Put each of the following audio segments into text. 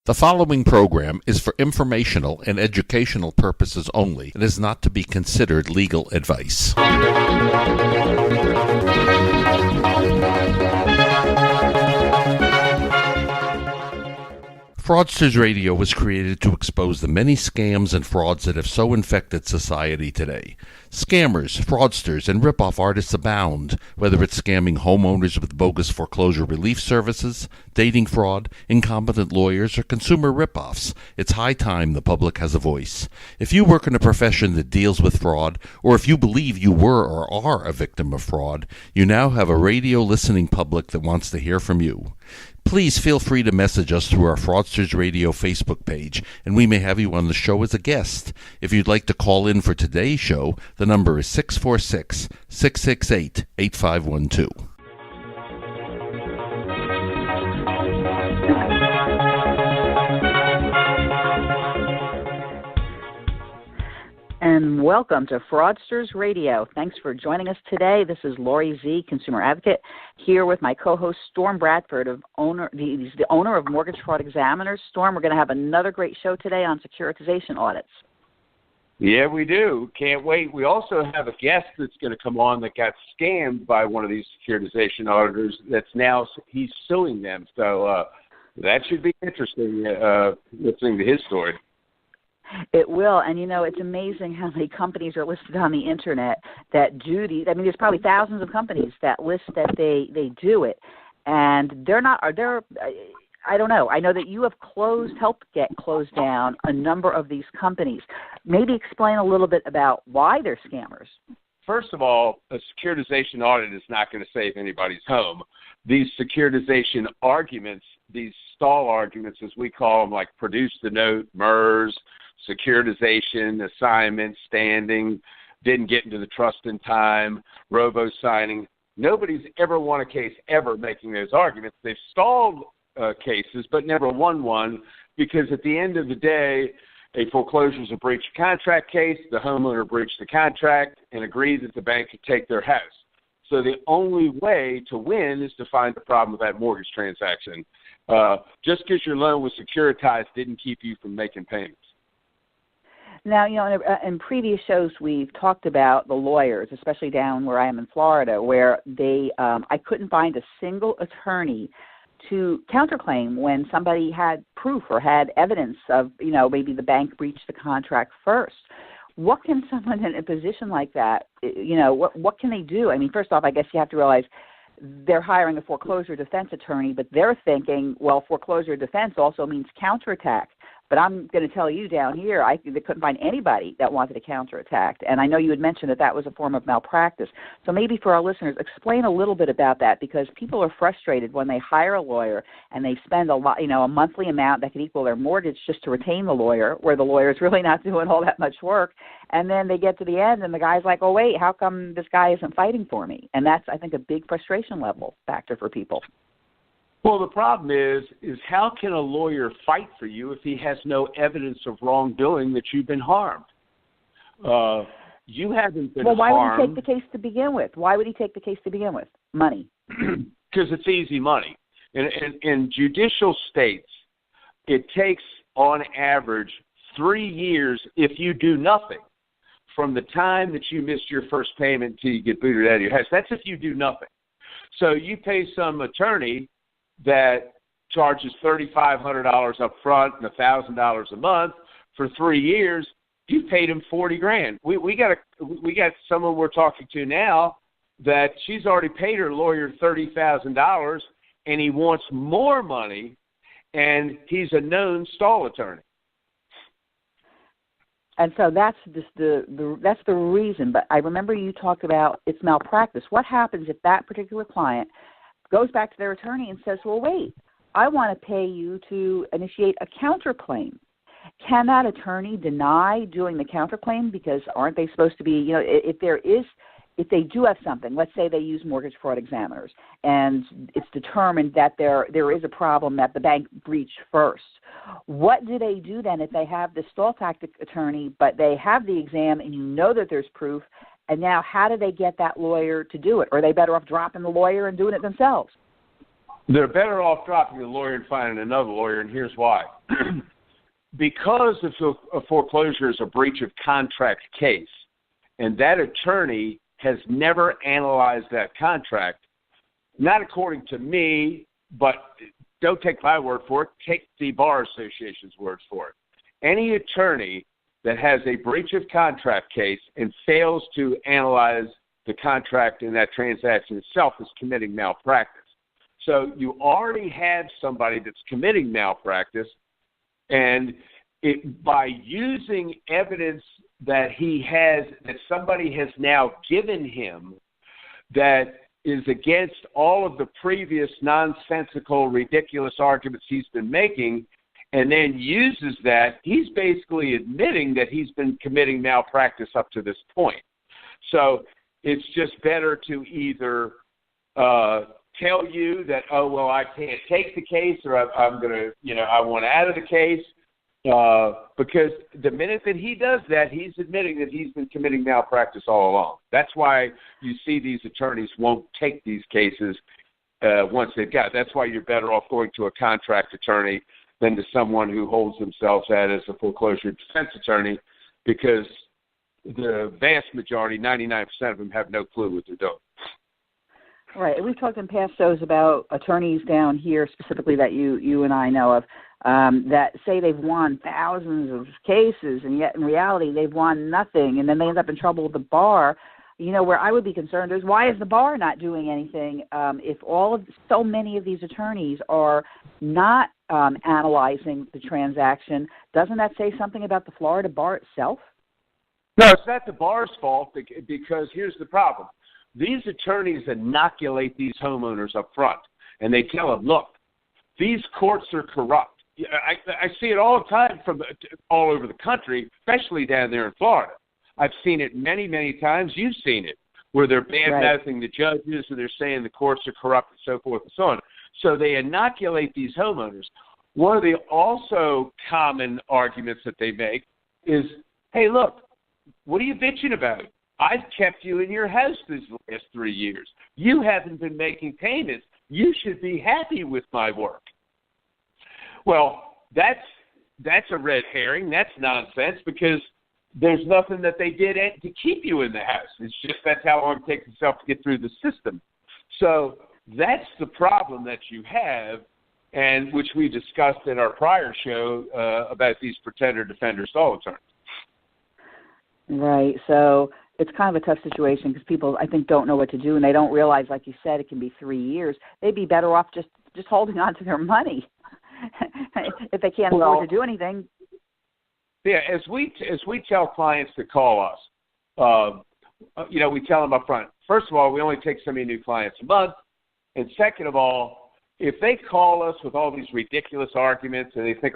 The following program is for informational and educational purposes only and is not to be considered legal advice. Fraudsters Radio was created to expose the many scams and frauds that have so infected society today. Scammers, fraudsters, and rip-off artists abound, whether it's scamming homeowners with bogus foreclosure relief services, dating fraud, incompetent lawyers, or consumer rip-offs. It's high time the public has a voice. If you work in a profession that deals with fraud, or if you believe you were or are a victim of fraud, you now have a radio listening public that wants to hear from you. Please feel free to message us through our Fraudsters Radio Facebook page, and we may have you on the show as a guest. If you'd like to call in for today's show, the number is 646-668-8512. And welcome to Fraudsters Radio. Thanks for joining us today. This is Laurie Z, consumer advocate, here with my co-host Storm Bradford, he's the owner of Mortgage Fraud Examiners. Storm, we're going to have another great show today on securitization audits. Yeah, we do. Can't wait. We also have a guest that's going to come on that got scammed by one of these securitization auditors he's suing them. So that should be interesting, listening to his story. It will, and it's amazing how many companies are listed on the internet that do these. I mean, there's probably thousands of companies that list that they do it, and I don't know. I know that you have helped get closed down a number of these companies. Maybe explain a little bit about why they're scammers. First of all, a securitization audit is not going to save anybody's home. These securitization arguments, these stall arguments, as we call them, like produce the note, MERS, securitization, assignment, standing, didn't get into the trust in time, robo-signing. Nobody's ever won a case ever making those arguments. They've stalled cases but never won one because at the end of the day, a foreclosure is a breach of contract case. The homeowner breached the contract and agreed that the bank could take their house. So the only way to win is to find the problem with that mortgage transaction. Just because your loan was securitized didn't keep you from making payments. Now, in previous shows we've talked about the lawyers, especially down where I am in Florida, where I couldn't find a single attorney to counterclaim when somebody had proof or had evidence of, maybe the bank breached the contract first. What can someone in a position like that, what can they do? I mean, first off, I guess you have to realize they're hiring a foreclosure defense attorney, but they're thinking, well, foreclosure defense also means counterattack. But I'm going to tell you down here, they couldn't find anybody that wanted to counterattack. And I know you had mentioned that was a form of malpractice. So maybe for our listeners, explain a little bit about that, because people are frustrated when they hire a lawyer and they spend a lot, a monthly amount that could equal their mortgage just to retain the lawyer, where the lawyer's really not doing all that much work. And then they get to the end and the guy's like, oh, wait, how come this guy isn't fighting for me? And that's, I think, a big frustration level factor for people. Well, the problem is how can a lawyer fight for you if he has no evidence of wrongdoing that you've been harmed? You haven't been harmed. Well, why would he take the case to begin with? Why would he take the case to begin with? Money. Because it's easy money. In judicial states, it takes, on average, 3 years if you do nothing from the time that you missed your first payment until you get booted out of your house. That's if you do nothing. So you pay some attorney that charges $3,500 up front and $1,000 a month for 3 years, you paid him $40,000. We got someone we're talking to now that she's already paid her lawyer $30,000, and he wants more money, and he's a known stall attorney. And so that's just that's the reason. But I remember you talked about it's malpractice. What happens if that particular client goes back to their attorney and says, well, wait, I want to pay you to initiate a counterclaim? Can that attorney deny doing the counterclaim? Because aren't they supposed to be, if they do have something, let's say they use mortgage fraud examiners, and it's determined that there is a problem that the bank breached first. What do they do then if they have the stall tactic attorney, but they have the exam and you know that there's proof? And now how do they get that lawyer to do it? Or are they better off dropping the lawyer and doing it themselves? They're better off dropping the lawyer and finding another lawyer, and here's why. Because a foreclosure is a breach of contract case, and that attorney has never analyzed that contract, not according to me, but don't take my word for it, take the Bar Association's words for it. Any attorney that has a breach of contract case and fails to analyze the contract in that transaction itself is committing malpractice. So you already have somebody that's committing malpractice, and by using evidence that that somebody has now given him that is against all of the previous nonsensical, ridiculous arguments he's been making, and then uses that, he's basically admitting that he's been committing malpractice up to this point. So it's just better to either tell you that, oh, well, I can't take the case, or I'm going to, I want out of the case, because the minute that he does that, he's admitting that he's been committing malpractice all along. That's why you see these attorneys won't take these cases once they've got it. That's why you're better off going to a contract attorney than to someone who holds themselves out as a foreclosure defense attorney, because the vast majority, 99% of them, have no clue what they're doing. Right. We've talked in past shows about attorneys down here specifically that you and I know of that say they've won thousands of cases, and yet in reality they've won nothing, and then they end up in trouble with the bar. Where I would be concerned is, why is the bar not doing anything if so many of these attorneys are not analyzing the transaction? Doesn't that say something about the Florida bar itself? No, it's not the bar's fault, because here's the problem. These attorneys inoculate these homeowners up front, and they tell them, look, these courts are corrupt. I see it all the time from all over the country, especially down there in Florida. I've seen it many, many times. You've seen it, where they're bad-mouthing the judges, and they're saying the courts are corrupt, and so forth and so on. So they inoculate these homeowners. One of the also common arguments that they make is, hey, look, what are you bitching about? I've kept you in your house these last 3 years. You haven't been making payments. You should be happy with my work. Well, that's a red herring. That's nonsense, because there's nothing that they did to keep you in the house. It's just that's how long it takes itself to get through the system. So that's the problem that you have, and which we discussed in our prior show about these pretender defender stall attorneys. Right. So it's kind of a tough situation, because people, I think, don't know what to do, and they don't realize, like you said, it can be 3 years. They'd be better off just holding on to their money if they can't afford to do anything. Yeah, as we tell clients to call us, we tell them up front, first of all, we only take so many new clients a month, and second of all, if they call us with all these ridiculous arguments and they think,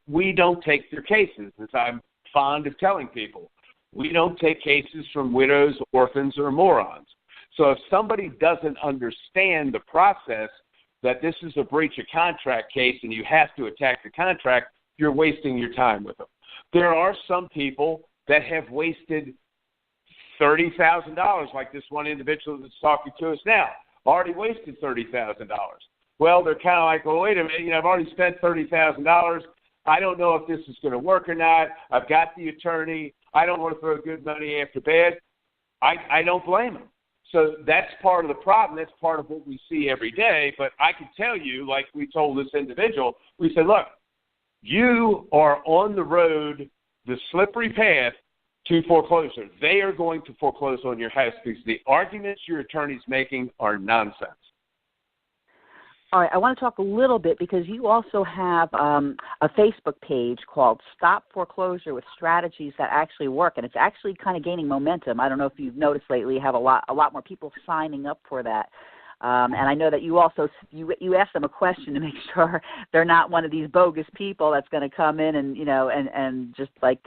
we don't take their cases, as I'm fond of telling people. We don't take cases from widows, orphans, or morons. So if somebody doesn't understand the process that this is a breach of contract case and you have to attack the contract, you're wasting your time with them. There are some people that have wasted $30,000, like this one individual that's talking to us now, already wasted $30,000. Well, they're kind of like, well, wait a minute, I've already spent $30,000. I don't know if this is going to work or not. I've got the attorney. I don't want to throw good money after bad. I don't blame them. So that's part of the problem. That's part of what we see every day. But I can tell you, like we told this individual, we said, look, you are on the road, the slippery path to foreclosure. They are going to foreclose on your house because the arguments your attorney's making are nonsense. All right, I want to talk a little bit, because you also have a Facebook page called Stop Foreclosure with Strategies That Actually Work, and it's actually kind of gaining momentum. I don't know if you've noticed lately, you have a lot more people signing up for that. And I know that you also you ask them a question to make sure they're not one of these bogus people that's going to come in and and just like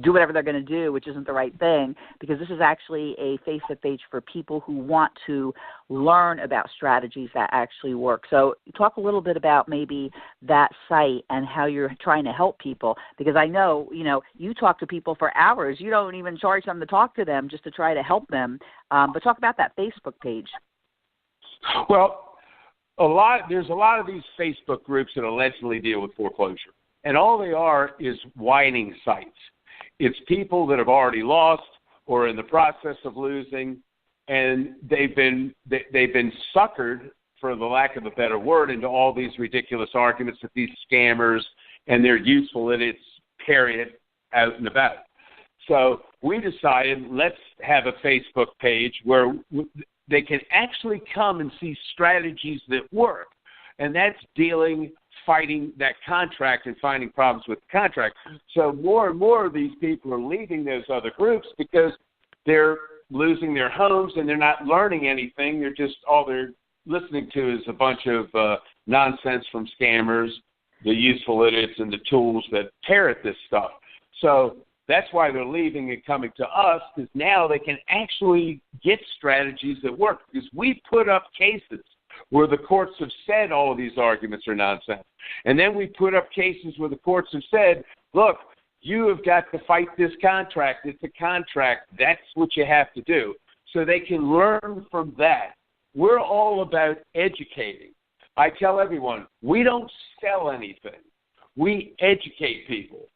do whatever they're going to do, which isn't the right thing, because this is actually a Facebook page for people who want to learn about strategies that actually work. So talk a little bit about maybe that site and how you're trying to help people, because I know, you talk to people for hours. You don't even charge them to talk to them, just to try to help them. But talk about that Facebook page. Well, there's a lot of these Facebook groups that allegedly deal with foreclosure, and all they are is whining sites. It's people that have already lost or in the process of losing, and they've been suckered, for the lack of a better word, into all these ridiculous arguments that these scammers and their useful idiots carry it out and about. So we decided, let's have a Facebook page where they can actually come and see strategies that work, and that's fighting that contract and finding problems with the contract. So more and more of these people are leaving those other groups because they're losing their homes and they're not learning anything. They're just, all they're listening to is a bunch of nonsense from scammers, the useful idiots, and the tools that parrot this stuff. So that's why they're leaving and coming to us, because now they can actually get strategies that work. Because we put up cases where the courts have said all of these arguments are nonsense. And then we put up cases where the courts have said, look, you have got to fight this contract. It's a contract. That's what you have to do. So they can learn from that. We're all about educating. I tell everyone, we don't sell anything. We educate people.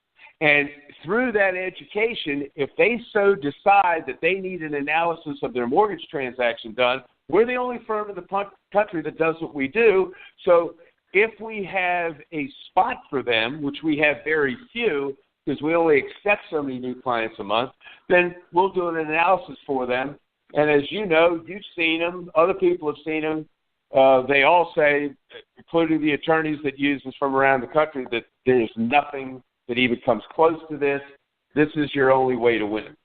And through that education, if they so decide that they need an analysis of their mortgage transaction done, we're the only firm in the country that does what we do. So if we have a spot for them, which we have very few, because we only accept so many new clients a month, then we'll do an analysis for them. And as you know, you've seen them, other people have seen them. They all say, including the attorneys that use us from around the country, that there's nothing that even comes close to this. This is your only way to win.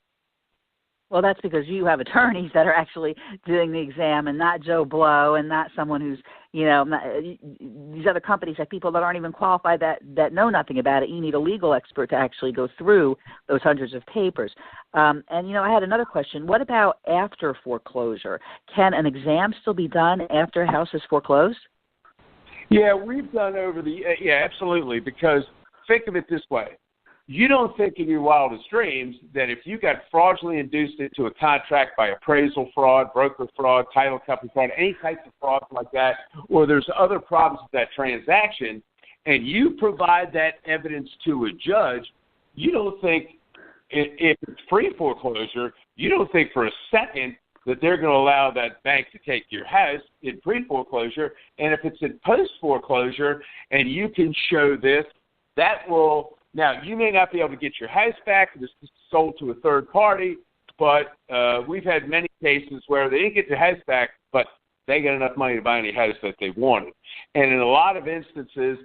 Well, that's because you have attorneys that are actually doing the exam, and not Joe Blow, and not someone who's, these other companies have people that aren't even qualified, that know nothing about it. You need a legal expert to actually go through those hundreds of papers. And I had another question. What about after foreclosure? Can an exam still be done after a house is foreclosed? Yeah, we've done absolutely, because think of it this way. You don't think in your wildest dreams that if you got fraudulently induced into a contract by appraisal fraud, broker fraud, title company fraud, any types of frauds like that, or there's other problems with that transaction, and you provide that evidence to a judge, you don't think, if it's pre-foreclosure, you don't think for a second that they're going to allow that bank to take your house in pre-foreclosure. And if it's in post-foreclosure and you can show this, that will... Now, you may not be able to get your house back if it's sold to a third party, but we've had many cases where they didn't get their house back, but they got enough money to buy any house that they wanted. And in a lot of instances,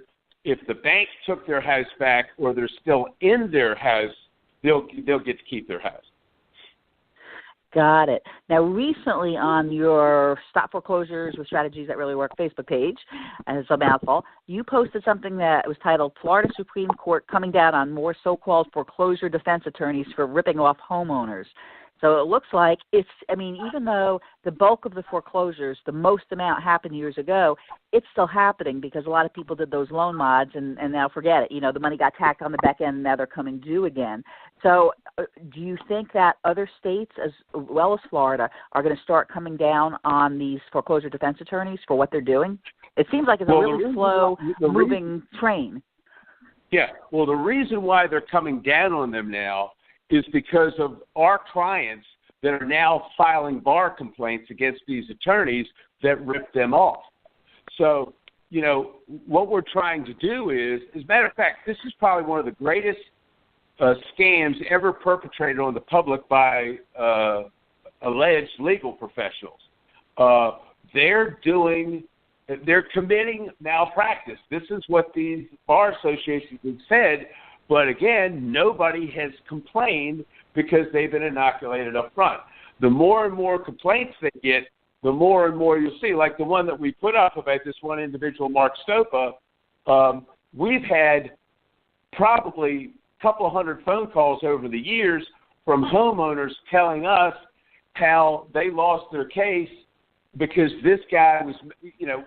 if the bank took their house back or they're still in their house, they'll get to keep their house. Got it. Now, recently on your Stop Foreclosures with Strategies That Really Work Facebook page, and it's a mouthful, you posted something that was titled Florida Supreme Court Coming Down on More So-Called Foreclosure Defense Attorneys for Ripping Off Homeowners. So it looks like even though the bulk of the foreclosures, the most amount happened years ago, it's still happening because a lot of people did those loan mods and now forget it. The money got tacked on the back end and now they're coming due again. So do you think that other states as well as Florida are going to start coming down on these foreclosure defense attorneys for what they're doing? It seems like it's a really slow-moving train. Yeah. Well, the reason why they're coming down on them now is because of our clients that are now filing bar complaints against these attorneys that rip them off. So, what we're trying to do is, as a matter of fact, this is probably one of the greatest scams ever perpetrated on the public by alleged legal professionals. They're committing malpractice. This is what these bar associations have said. But again, nobody has complained because they've been inoculated up front. The more and more complaints they get, the more and more you'll see. Like the one that we put up about this one individual, Mark Stopa, we've had probably a couple of hundred phone calls over the years from homeowners telling us how they lost their case because this guy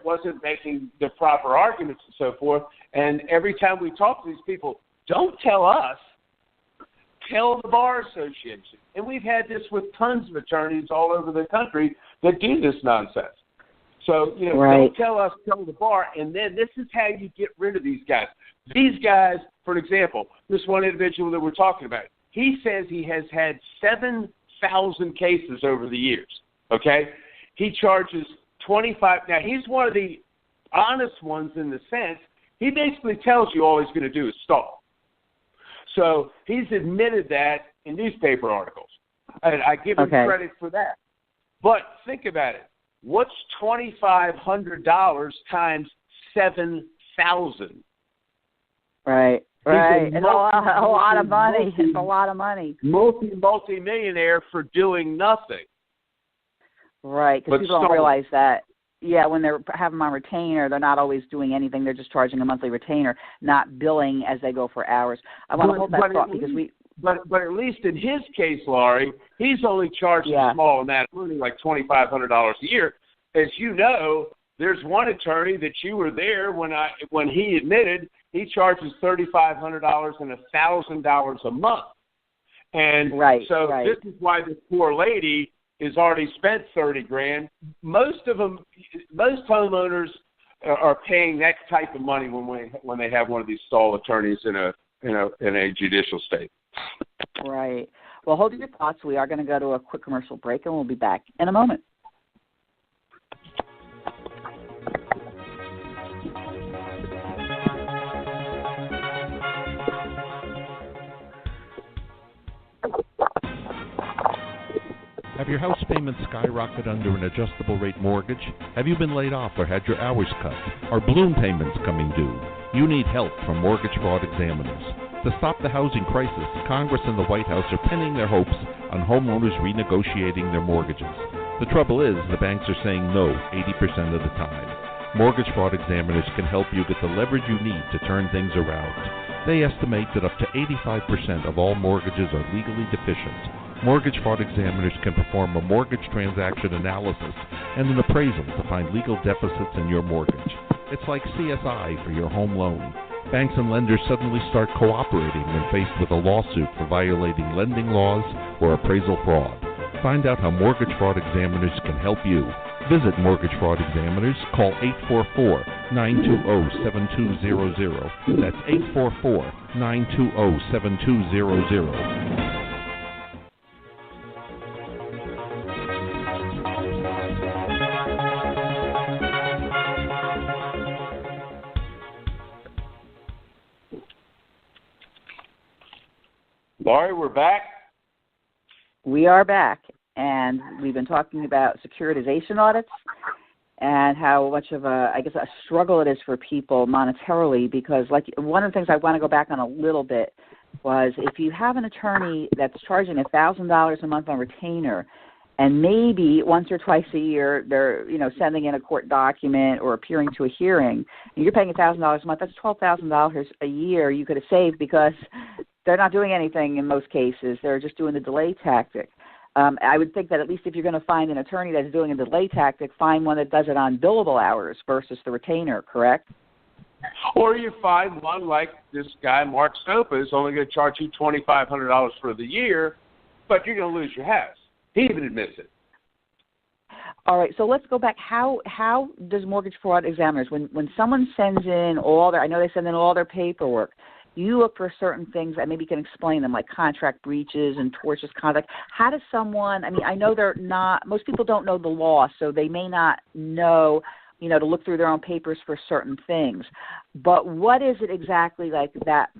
wasn't making the proper arguments and so forth. And every time we talk to these people, don't tell us, tell the Bar Association. And we've had this with tons of attorneys all over the country that do this nonsense. So, don't tell the bar, and then this is how you get rid of these guys. These guys, for example, this one individual that we're talking about, he says he has had 7,000 cases over the years, okay? He charges $25. Now, he's one of the honest ones in the sense he basically tells you all he's going to do is stall. So he's admitted that in newspaper articles, and I give him credit for that. But think about it. What's $2,500 times 7,000? Right. It's a lot of money. It's a lot of money. Multi-millionaire for doing nothing. Right, because people don't realize that. Yeah, when they have them on retainer, they're not always doing anything. They're just charging a monthly retainer, not billing as they go for hours. I want to hold that thought because we. But at least in his case, Laurie, he's only charging a small amount of money, like $2,500 a year. As you know, there's one attorney that you were there when he admitted he charges $3,500 and $1,000 a month. And this is why this poor lady has already spent $30,000. Most homeowners are paying that type of money when they have one of these stall attorneys in a judicial state. Right. Well, hold your thoughts. We are going to go to a quick commercial break, and we'll be back in a moment. Have your house payments skyrocketed under an adjustable rate mortgage? Have you been laid off or had your hours cut? Are balloon payments coming due? You need help from mortgage fraud examiners. To stop the housing crisis, Congress and the White House are pinning their hopes on homeowners renegotiating their mortgages. The trouble is, the banks are saying no 80% of the time. Mortgage fraud examiners can help you get the leverage you need to turn things around. They estimate that up to 85% of all mortgages are legally deficient. Mortgage fraud examiners can perform a mortgage transaction analysis and an appraisal to find legal deficits in your mortgage. It's like CSI for your home loan. Banks and lenders suddenly start cooperating when faced with a lawsuit for violating lending laws or appraisal fraud. Find out how mortgage fraud examiners can help you. Visit Mortgage Fraud Examiners. Call 844-920-7200. That's 844-920-7200. Laurie, we're back. We are back, and we've been talking about securitization audits and how much of a struggle it is for people monetarily, because one of the things I want to go back on a little bit was if you have an attorney that's charging $1,000 a month on retainer, and maybe once or twice a year they're sending in a court document or appearing to a hearing, and you're paying $1,000 a month, that's $12,000 a year you could have saved because they're not doing anything in most cases. They're just doing the delay tactic. I would think that at least if you're going to find an attorney that's doing a delay tactic, find one that does it on billable hours versus the retainer, correct? Or you find one like this guy, Mark Stopa, is only going to charge you $2,500 for the year, but you're going to lose your house. He even admits it. All right, so let's go back. How does mortgage fraud examiners, when someone sends in I know they send in all their paperwork, you look for certain things that maybe you can explain them, like contract breaches and tortious conduct. How does someone, I know most people don't know the law, so they may not know, to look through their own papers for certain things. But what is it exactly like that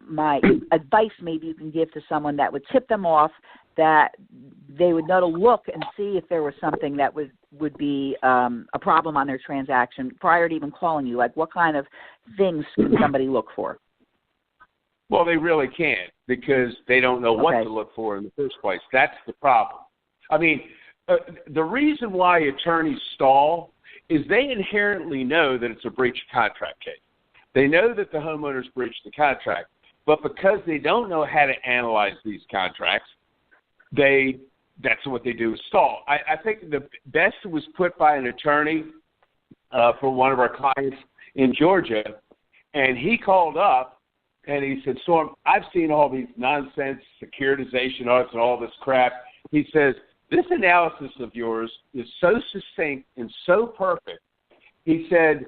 advice maybe you can give to someone that would tip them off, that they would know to look and see if there was something that would be a problem on their transaction prior to even calling you? Like what kind of things can somebody look for? Well, they really can't because they don't know what to look for in the first place. That's the problem. The reason why attorneys stall is they inherently know that it's a breach of contract case. They know that the homeowners breached the contract, but because they don't know how to analyze these contracts, that's what they do is stall. I think the best was put by an attorney for one of our clients in Georgia, and he called up and he said, Storm, I've seen all these nonsense securitization audits and all this crap. He says, this analysis of yours is so succinct and so perfect, he said,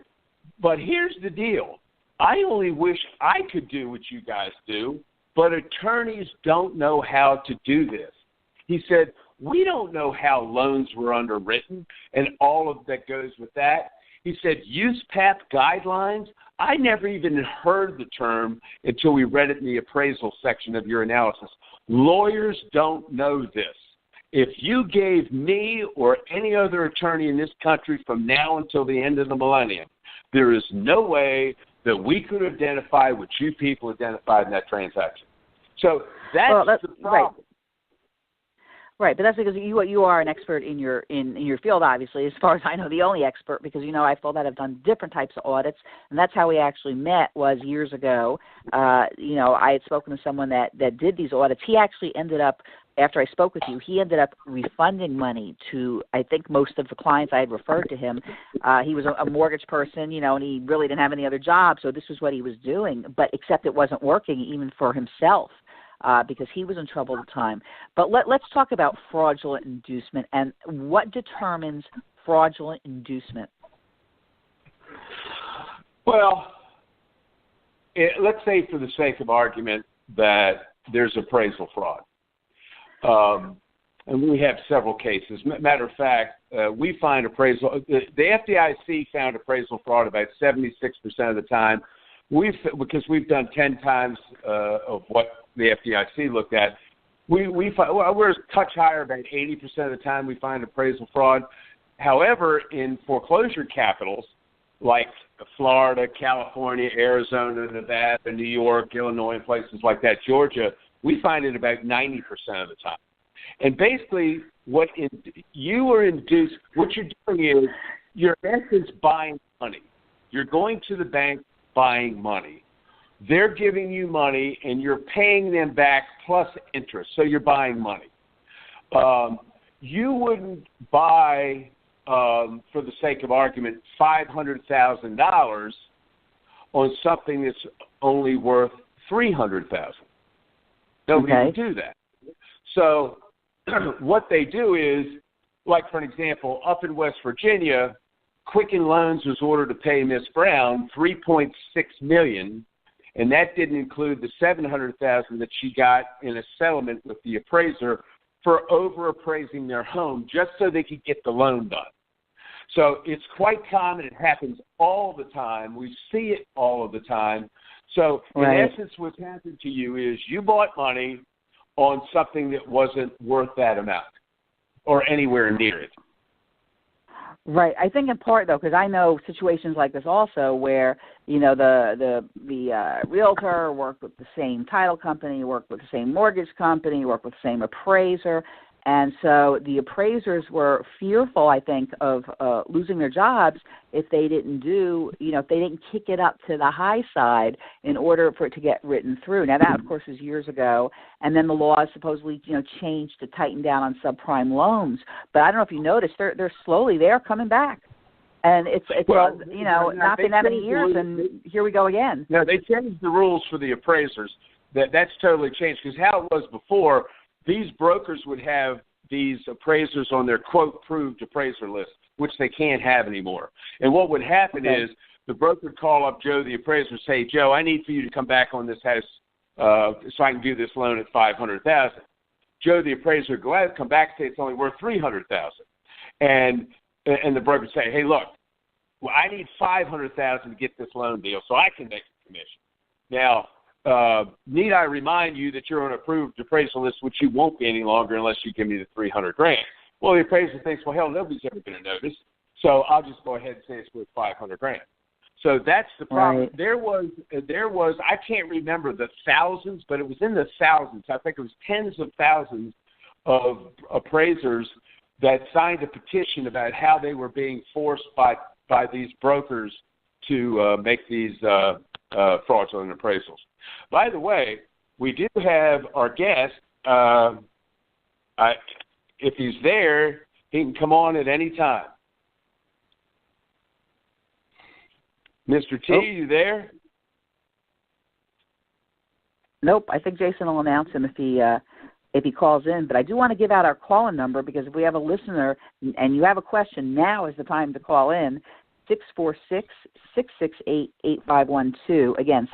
but here's the deal. I only wish I could do what you guys do, but attorneys don't know how to do this. He said, we don't know how loans were underwritten and all of that goes with that. He said, USPAP guidelines, I never even heard the term until we read it in the appraisal section of your analysis. Lawyers don't know this. If you gave me or any other attorney in this country from now until the end of the millennium, there is no way that we could identify what you people identified in that transaction. So that's the problem. Right, but that's because you are an expert in your field, obviously. As far as I know, the only expert, because I feel that I've done different types of audits, and that's how we actually met. Was years ago. I had spoken to someone that did these audits. He actually ended up, after I spoke with you, he ended up refunding money to, I think, most of the clients I had referred to him. He was a mortgage person, and he really didn't have any other job, so this was what he was doing. But except it wasn't working even for himself. Because he was in trouble at the time. But let's talk about fraudulent inducement and what determines fraudulent inducement. Well, let's say for the sake of argument that there's appraisal fraud. And we have several cases. Matter of fact, we find appraisal, the FDIC found appraisal fraud about 76% of the time. Because we've done 10 times of what the FDIC looked at, we find, we're a touch higher, about 80% of the time we find appraisal fraud. However, in foreclosure capitals like Florida, California, Arizona, Nevada, New York, Illinois, and places like that, Georgia, we find it about 90% of the time. And basically, what you're doing is you're in essence buying money. You're going to the bank buying money. They're giving you money, and you're paying them back plus interest, so you're buying money. You wouldn't buy, for the sake of argument, $500,000 on something that's only worth $300,000. Nobody would do that. So what they do is, like for an example, up in West Virginia, Quicken Loans was ordered to pay Miss Brown $3.6 million, and that didn't include the $700,000 that she got in a settlement with the appraiser for over-appraising their home just so they could get the loan done. So it's quite common. It happens all the time. We see it all of the time. So in essence, what's happened to you is you bought money on something that wasn't worth that amount or anywhere near it. Right. I think in part, though, because I know situations like this also where, the realtor worked with the same title company, worked with the same mortgage company, worked with the same appraiser. And so the appraisers were fearful, I think, of losing their jobs if they didn't if they didn't kick it up to the high side in order for it to get written through. Now, that, of course, was years ago. And then the laws supposedly, changed to tighten down on subprime loans. But I don't know if you noticed, they're coming back. And it's not been that many years, and here we go again. No, they changed the rules for the appraisers. That's totally changed, because how it was before, these brokers would have these appraisers on their, quote, proved appraiser list, which they can't have anymore. And what would happen is the broker would call up Joe, the appraiser, and say, Joe, I need for you to come back on this house so I can do this loan at $500,000. Joe, the appraiser, would go out, come back, and say it's only worth $300,000. And the broker would say, hey, look, I need $500,000 to get this loan deal so I can make a commission. Now, need I remind you that you're on an approved appraisal list, which you won't be any longer unless you give me the $300,000. Well, the appraiser thinks, well, hell, nobody's ever going to notice, so I'll just go ahead and say it's worth $500,000. So that's the problem. Right. There was I can't remember the thousands, but it was in the thousands. I think it was tens of thousands of appraisers that signed a petition about how they were being forced by these brokers to make these fraudulent appraisals. By the way, we do have our guest. If he's there, he can come on at any time. Mr. T, you there? Nope. I think Jason will announce him if he calls in. But I do want to give out our call-in number, because if we have a listener and you have a question, now is the time to call in. 646-668-8512. Again,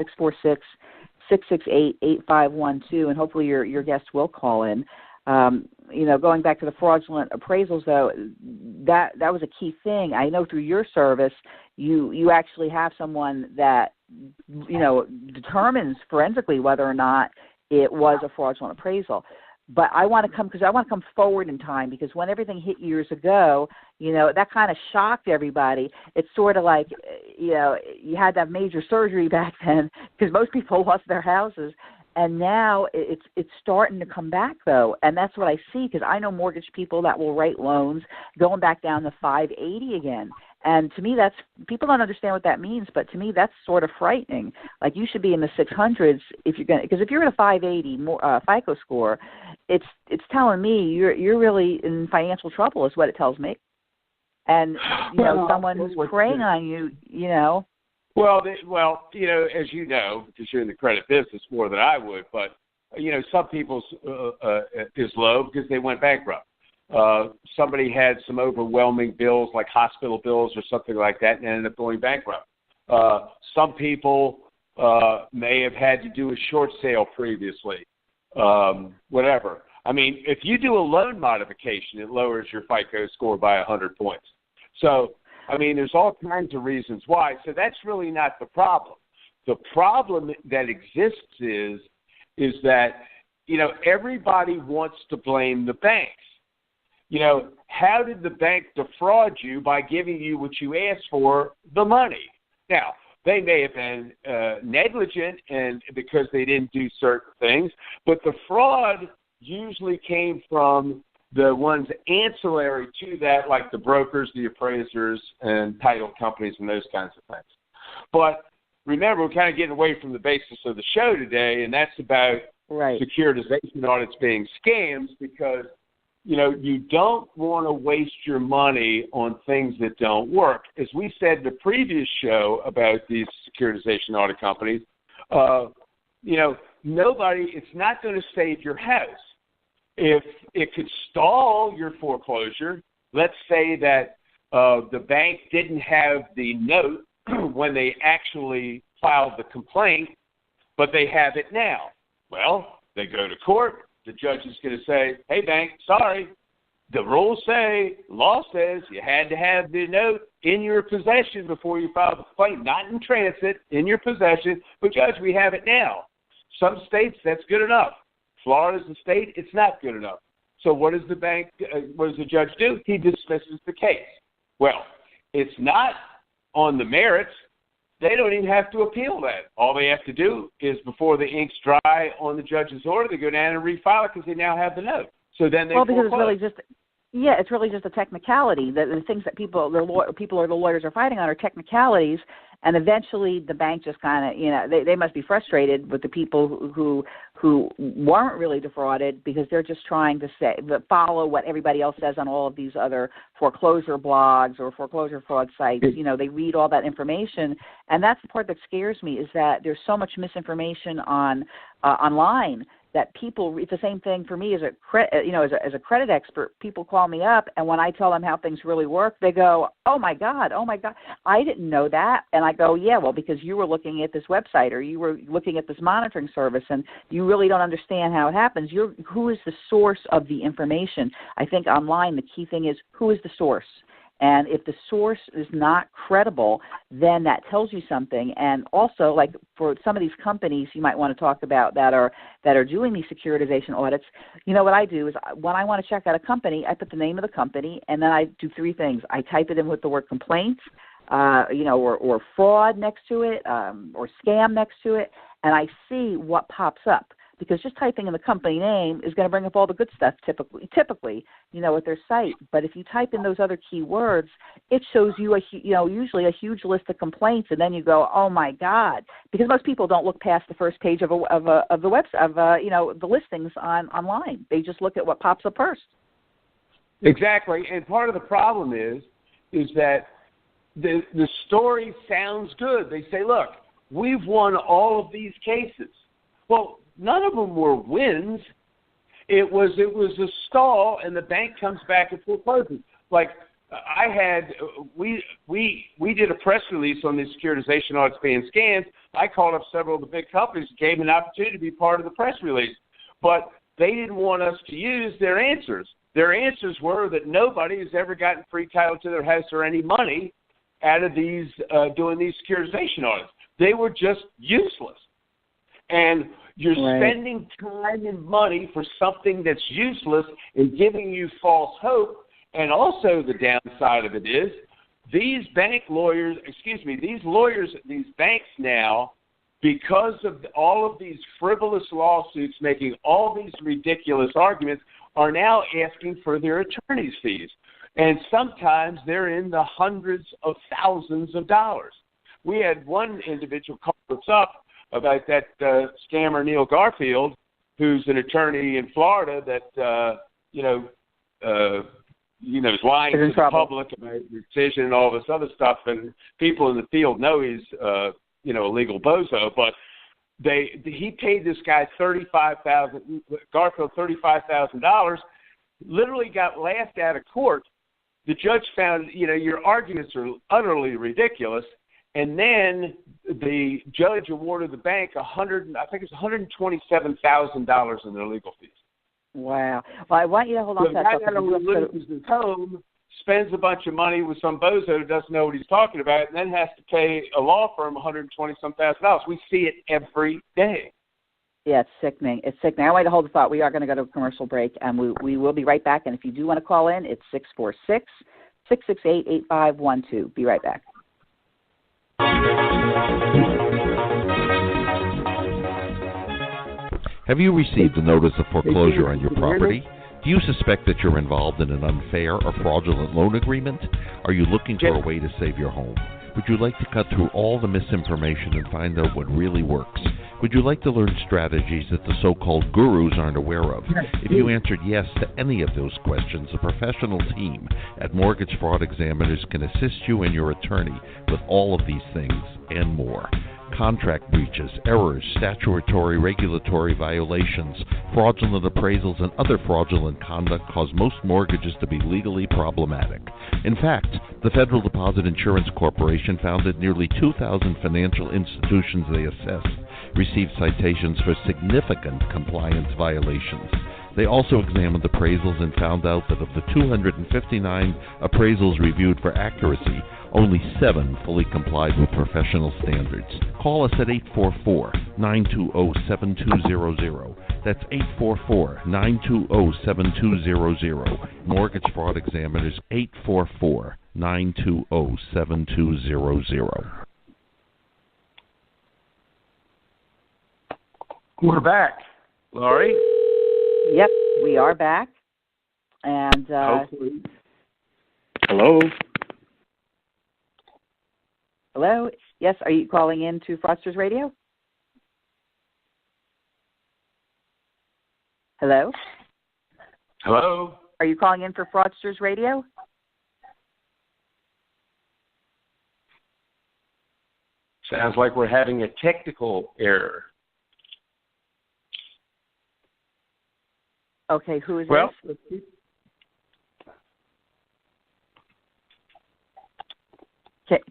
646-668-8512, and hopefully your guests will call in. Going back to the fraudulent appraisals, though, that was a key thing. I know through your service, you actually have someone that, determines forensically whether or not it was a fraudulent appraisal. But I want to come forward in time, because when everything hit years ago, that kind of shocked everybody. It's sort of like, you had to have major surgery back then because most people lost their houses. And now it's starting to come back, though, and that's what I see, because I know mortgage people that will write loans going back down to 580 again. And to me, people don't understand what that means, but to me, that's sort of frightening. Like, you should be in the 600s because if you're at a 580 FICO score, it's telling me you're really in financial trouble, is what it tells me. And someone who's preying on you, Well, as you know, because you're in the credit business more than I would, but, some people's is low because they went bankrupt. Somebody had some overwhelming bills like hospital bills or something like that and ended up going bankrupt. Some people may have had to do a short sale previously, whatever. I mean, if you do a loan modification, it lowers your FICO score by 100 points. So, there's all kinds of reasons why. So that's really not the problem. The problem that exists is that, everybody wants to blame the banks. How did the bank defraud you by giving you what you asked for, the money? Now, they may have been negligent and because they didn't do certain things, but the fraud usually came from the ones ancillary to that, like the brokers, the appraisers, and title companies and those kinds of things. But remember, we're kind of getting away from the basis of the show today, and that's about securitization audits being scams, because you don't want to waste your money on things that don't work. As we said in the previous show about these securitization audit companies, it's not going to save your house. If it could stall your foreclosure, let's say that the bank didn't have the note when they actually filed the complaint, but they have it now. Well, they go to court. The judge is going to say, hey, bank, sorry. The rules say, law says you had to have the note in your possession before you filed the complaint, not in transit, in your possession. But, Judge, we have it now. Some states, that's good enough. Florida's a state, it's not good enough. So what does the judge do? He dismisses the case. Well, it's not on the merits. They don't even have to appeal that. All they have to do is, before the ink's dry on the judge's order, they go down and refile it because they now have the note. So then they because it's really just a technicality. The things that people or the lawyers are fighting on are technicalities, and eventually the bank just kind of, they must be frustrated with the people who weren't really defrauded, because they're just trying to follow what everybody else says on all of these other foreclosure blogs or foreclosure fraud sites. They read all that information, and that's the part that scares me, is that there's so much misinformation online that people, it's the same thing for me as a credit expert. People call me up, and when I tell them how things really work, they go, oh my God, I didn't know that. And I go, yeah, well, because you were looking at this website, or you were looking at this monitoring service, and you really don't understand how it happens. Who is the source of the information? I think online the key thing is, who is the source? And if the source is not credible, then that tells you something. And also, like for some of these companies you might want to talk about that are doing these securitization audits, what I do is, when I want to check out a company, I put the name of the company, and then I do three things. I type it in with the word complaint, or fraud next to it, or scam next to it, and I see what pops up. Because just typing in the company name is going to bring up all the good stuff typically, at their site. But if you type in those other key words, it shows you usually a huge list of complaints, and then you go, oh my God, because most people don't look past the first page of the website the listings online. They just look at what pops up first. Exactly, and part of the problem is that the story sounds good. They say, look, we've won all of these cases. Well, none of them were wins. It was a stall, and the bank comes back and forecloses. Like, we did a press release on these securitization audits being scams. I called up several of the big companies, gave them an opportunity to be part of the press release, but they didn't want us to use their answers. Their answers were that nobody has ever gotten free title to their house or any money out of these doing these securitization audits. They were just useless. And you're spending time and money for something that's useless and giving you false hope. And also the downside of it is these banks now, because of all of these frivolous lawsuits making all these ridiculous arguments, are now asking for their attorney's fees. And sometimes they're in the hundreds of thousands of dollars. We had one individual call us up about that scammer Neil Garfield, who's an attorney in Florida that, is lying to the public about rescission and all this other stuff. And people in the field know he's, a legal bozo. But he paid this guy Garfield $35,000, literally got laughed out of court. The judge found, your arguments are utterly ridiculous. And then the judge awarded the bank $127,000 in their legal fees. Wow. Well, I want you to hold on to that. The guy that loses his home, spends a bunch of money with some bozo who doesn't know what he's talking about, and then has to pay a law firm $120,000. We see it every day. Yeah, it's sickening. It's sickening. I want you to hold the thought. We are going to go to a commercial break, and we will be right back. And if you do want to call in, it's 646-668-8512. Be right back. Have you received a notice of foreclosure on your property? Do you suspect that you're involved in an unfair or fraudulent loan agreement? Are you looking for a way to save your home? Would you like to cut through all the misinformation and find out what really works? Would you like to learn strategies that the so-called gurus aren't aware of? If you answered yes to any of those questions, a professional team at Mortgage Fraud Examiners can assist you and your attorney with all of these things and more. Contract breaches, errors, statutory regulatory violations, fraudulent appraisals, and other fraudulent conduct cause most mortgages to be legally problematic. In fact, the Federal Deposit Insurance Corporation found that nearly 2,000 financial institutions they assessed received citations for significant compliance violations. They also examined appraisals and found out that of the 259 appraisals reviewed for accuracy, only 7 fully complied with professional standards. Call us at 844-920-7200. That's 844-920-7200. Mortgage Fraud Examiners, 844-920-7200. We're back. Laurie? Yep, we are back. And hopefully. Hello? Hello? Yes, are you calling in to Fraudsters Radio? Hello? Hello? Are you calling in for Fraudsters Radio? Sounds like we're having a technical error. Okay, who is this?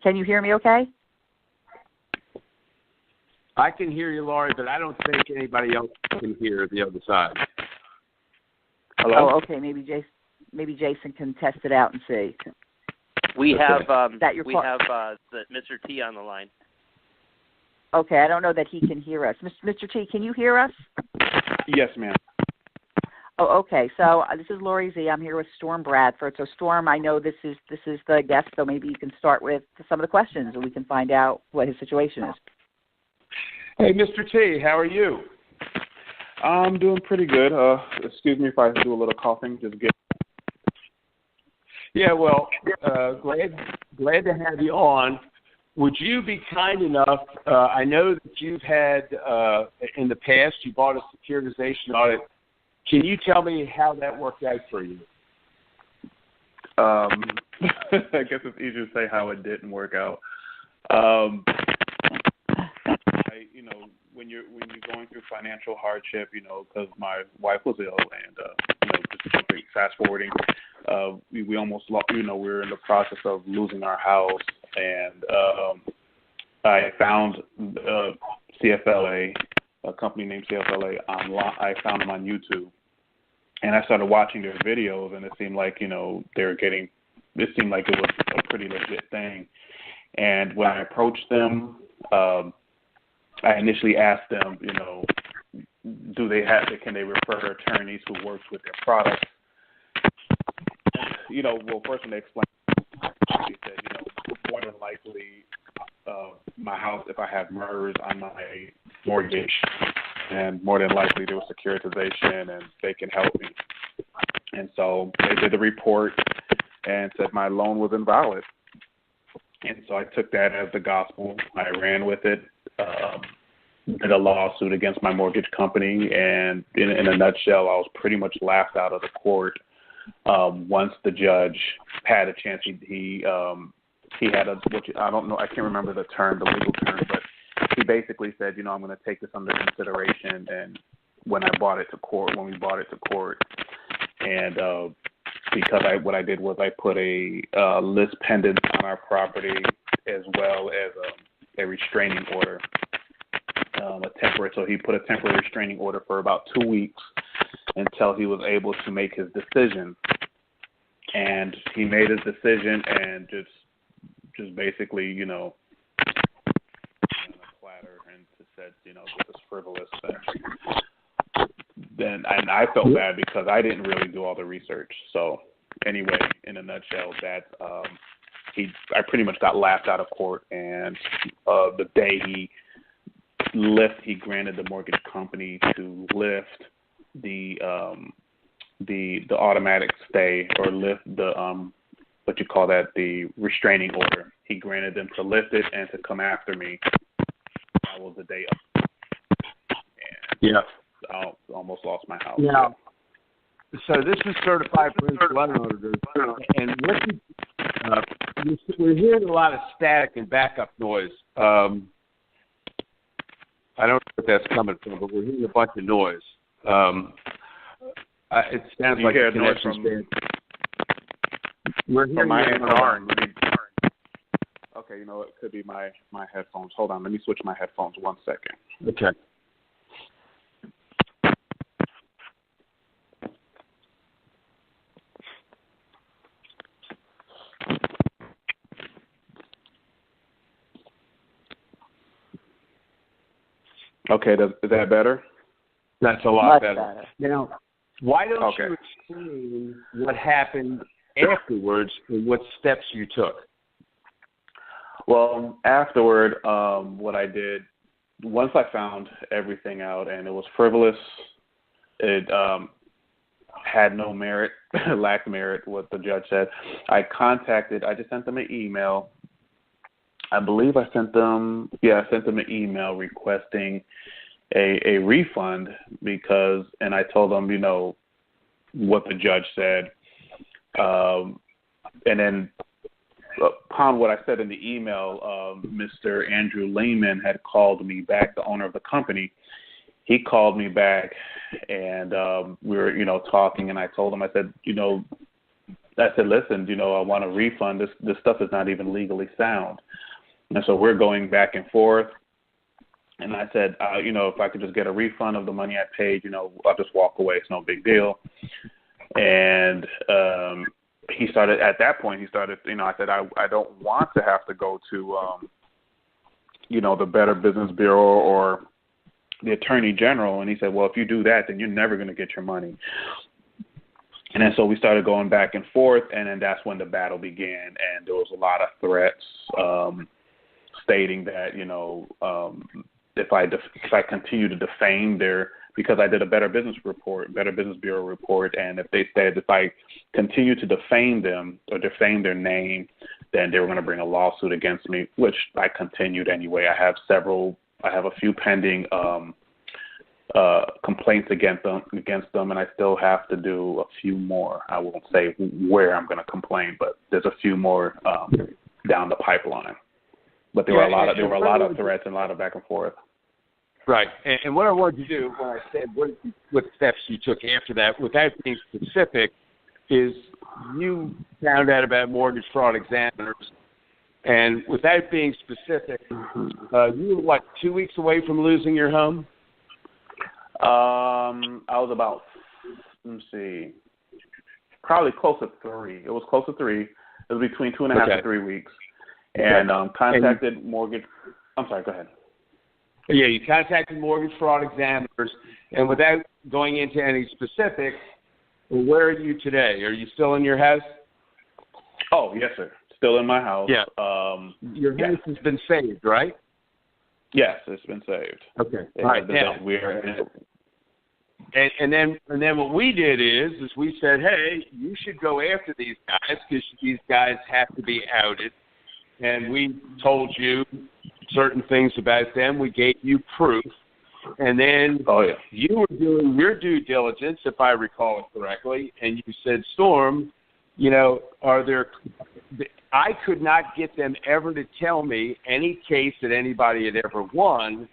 Can you hear me okay? I can hear you, Laurie, but I don't think anybody else can hear the other side. Hello? Oh, okay. Maybe Jason can test it out and see. We have Mr. T on the line. Okay, I don't know that he can hear us. Mr. T, can you hear us? Yes, ma'am. Oh, okay. So this is Laurie Z. I'm here with Storm Bradford. So Storm, I know this is the guest, so maybe you can start with some of the questions and we can find out what his situation is. Hey, Mr. T, how are you? I'm doing pretty good. Excuse me if I do a little coughing. Just get. Yeah, well, glad to have you on. Would you be kind enough? I know that you've had in the past you bought a securitization audit. Can you tell me how that worked out for you? I guess it's easier to say how it didn't work out. When you're going through financial hardship, because my wife was ill and just quickly fast forwarding, we almost lost, we were in the process of losing our house, and I found CFLA, a company named CFLA online. I found them on YouTube, and I started watching their videos, and it seemed like, it seemed like it was a pretty legit thing. And when I approached them, I initially asked them, can they refer attorneys who worked with their products? Well, first when they explained, they said, more than likely, my house, if I have MERS on my mortgage, and more than likely there was securitization and they can help me. And so they did the report and said my loan was invalid. And so I took that as the gospel. I ran with it, did a lawsuit against my mortgage company, and in a nutshell, I was pretty much laughed out of the court. Once the judge had a chance, he had I don't know, I can't remember the legal term, but he basically said, I'm going to take this under consideration. And when we brought it to court, and because what I did was I put a list pendant on our property, as well as a restraining order, so he put a temporary restraining order for about 2 weeks until he was able to make his decision. And he made his decision and just basically, platter and said, this is frivolous. Then I felt bad because I didn't really do all the research. So anyway, in a nutshell, that I pretty much got laughed out of court. And the day he granted the mortgage company to lift the automatic stay, or lift the the restraining order. He granted them to lift it and to come after me. That was the day up. And I almost lost my house. Yeah. So this is certified forensic loan auditors, and we're hearing a lot of static and backup noise. I don't know what that's coming from, but we're hearing a bunch of noise. It sounds like a connection bad. We're hearing my it on our end. Okay, it could be my headphones. Hold on, let me switch my headphones 1 second. Okay. Okay, is that better? That's a lot better. Now, why don't you explain what happened afterwards and what steps you took? Well, afterward, what I did, once I found everything out and it was frivolous, it had no merit, lacked merit, what the judge said, I just sent them an email. I believe I sent them an email requesting a refund and I told them, what the judge said. And then upon what I said in the email, Mr. Andrew Lehman had called me back, the owner of the company. He called me back and we were, talking, and I told him, I said, listen, I want a refund. This stuff is not even legally sound. And so we're going back and forth. And I said, if I could just get a refund of the money I paid, I'll just walk away. It's no big deal. And at that point, I said, I don't want to have to go to, the Better Business Bureau or the Attorney General. And he said, well, if you do that, then you're never going to get your money. And then so we started going back and forth, and then that's when the battle began. And there was a lot of threats stating that, if I continue to defame because I did a Better Business Bureau report, and if they said if I continue to defame them or defame their name, then they were going to bring a lawsuit against me, which I continued anyway. I have a few pending complaints against them, and I still have to do a few more. I won't say where I'm going to complain, but there's a few more down the pipeline. But there were a lot of threats and a lot of back and forth. Right. And what I wanted to do when I said what steps you took after that, without being specific, is you found out about mortgage fraud examiners. And without being specific, you were, 2 weeks away from losing your home? I was about, probably close to 3. It was close to 3. It was between 2.5 and 3 weeks. And contacted mortgage. I'm sorry, go ahead. Yeah, you contacted mortgage fraud examiners. And without going into any specifics, where are you today? Are you still in your house? Oh, yes, sir. Still in my house. Yeah. Your house has been saved, right? Yes, it's been saved. Okay. All right. Now, and then what we did is we said, hey, you should go after these guys because these guys have to be outed. And we told you certain things about them. We gave you proof. And then you were doing your due diligence, if I recall it correctly, and you said, Storm, I could not get them ever to tell me any case that anybody had ever won.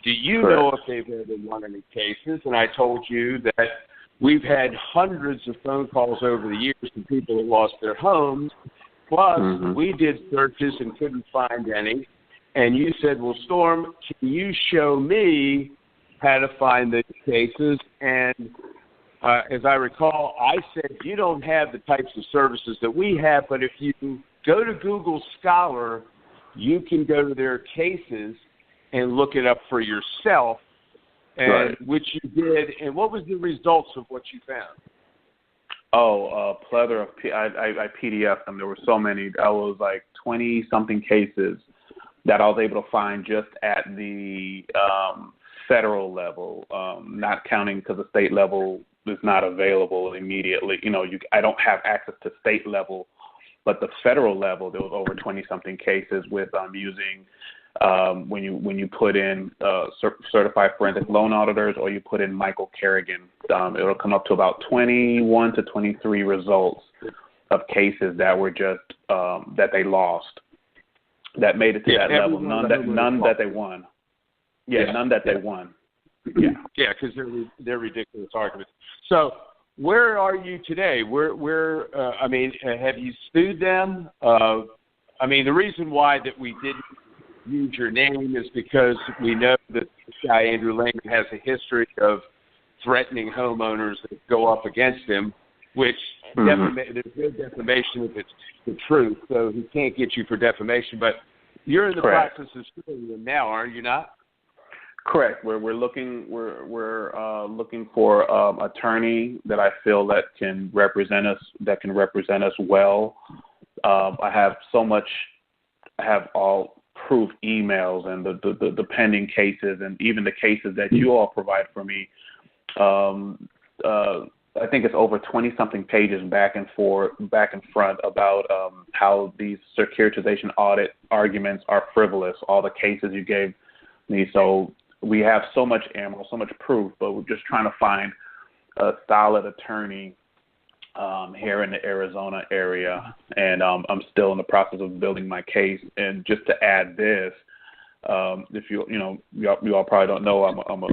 Do you know if they've ever won any cases? And I told you that we've had hundreds of phone calls over the years from people who lost their homes. Plus, we did searches and couldn't find any. And you said, well, Storm, can you show me how to find the cases? And as I recall, I said, you don't have the types of services that we have, but if you go to Google Scholar, you can go to their cases and look it up for yourself, and which you did. And what was the results of what you found? Oh, a plethora of I PDF'd them. There were so many. That was 20-something cases that I was able to find just at the federal level, not counting because the state level is not available immediately. I don't have access to state level, but the federal level, there was over 20-something cases with using when you put in certified forensic loan auditors or you put in Michael Kerrigan, it'll come up to about 21 to 23 results of cases that were just that they lost, that made it to that level. None that they won. None that they won. Yeah, because they're ridiculous arguments. So where are you today? Have you sued them? The reason why that we didn't use your name is because we know that this guy, Andrew Lehman, has a history of threatening homeowners that go up against him, which there's no defamation if it's the truth, so he can't get you for defamation. But you're in the process of suing them now, aren't you not? Correct. We're looking for attorney that I feel that can represent us well. I have all proof emails and the pending cases and even the cases that you all provide for me. I think it's over 20-something pages back and front about how these securitization audit arguments are frivolous, all the cases you gave me. So we have so much ammo, so much proof, but we're just trying to find a solid attorney here in the Arizona area. And I'm still in the process of building my case. And just to add this, if you all probably don't know, I'm a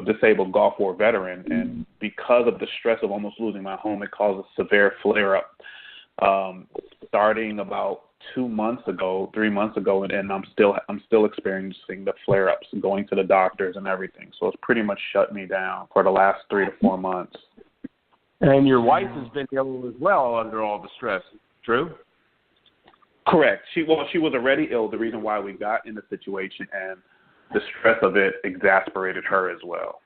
disabled Gulf War veteran, and because of the stress of almost losing my home, it caused a severe flare-up. Starting about 3 months ago, and I'm still experiencing the flare-ups, going to the doctors and everything. So it's pretty much shut me down for the last 3 to 4 months. And your wife has been ill as well under all the stress. True? Correct. She was already ill. The reason why we got in the situation, and the stress of it exasperated her as well.